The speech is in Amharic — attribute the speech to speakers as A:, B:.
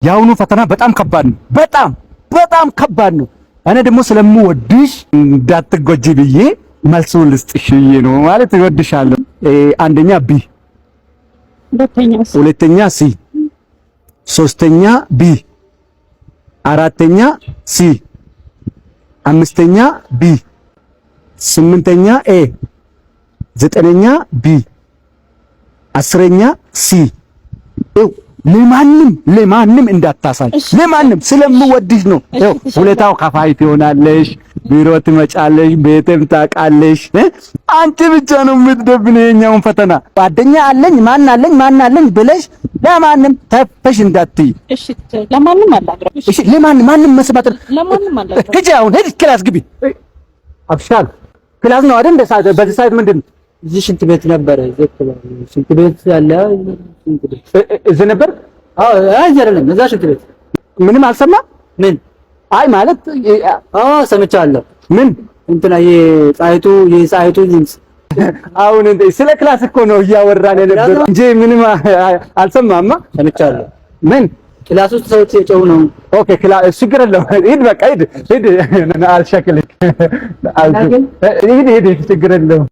A: የአሁኑ ፈተና በጣም ከባድ ነው። በጣም ከባድ ነው። እኔ ደግሞ ስለምወድሽ እንዳትጎጂ ብዬ መልሱን ልስጥሽ ብዬ ነው ማለት እወድሻለሁ። አንደኛ ቢ፣ ሁለተኛ ሲ፣ ሶስተኛ ቢ፣ አራተኛ ሲ፣ አምስተኛ ቢ፣ ስምንተኛ ኤ፣ ዘጠነኛ ቢ፣ አስረኛ ሲ። ለማንም እንዳታሳይ፣ ለማንም ስለምወድሽ ነው። ሁለታው ከፋይ ትሆናለሽ፣ ቢሮ ትመጫለሽ፣ ቤትም ታውቃለሽ። አንቺ ብቻ ነው የምትደብነው የኛውን ፈተና። ጓደኛ አለኝ ማን አለኝ ብለሽ ለማንም ተፈሽ እንዳትይ።
B: እሺ ለማንም አላግራ።
A: እሺ ለማንም መስማት
B: ለማንም አላግራ።
A: ሂጂ አሁን ሂጂ ክላስ ግቢ። አብሻል ክላስ ነው አይደል? በዚህ ሰዓት ምንድን ነው?
C: እዚህ ሽንት ቤት ነበረ። ሽንት ቤት ያለ ሽንት ቤት
A: እዚህ ነበር።
C: አዎ አይደለም፣ እዛ ሽንት ቤት
A: ምንም አልሰማም። ምን አይ ማለት
C: ሰምቻለሁ።
A: ምን
C: እንትና የፀሐይቱ ድምፅ
A: አሁን ስለ ክላስ እኮ ነው እያወራን የነበረው እንጂ ምንም አልሰማማ።
C: ሰምቻለሁ።
A: ምን
C: ክላስ ውስጥ ሰዎች የጨው ነው።
A: ኦኬ ክላስ ችግር የለውም። ሂድ በቃ ሂድ አልሸክልክ። ሂድ ችግር የለውም።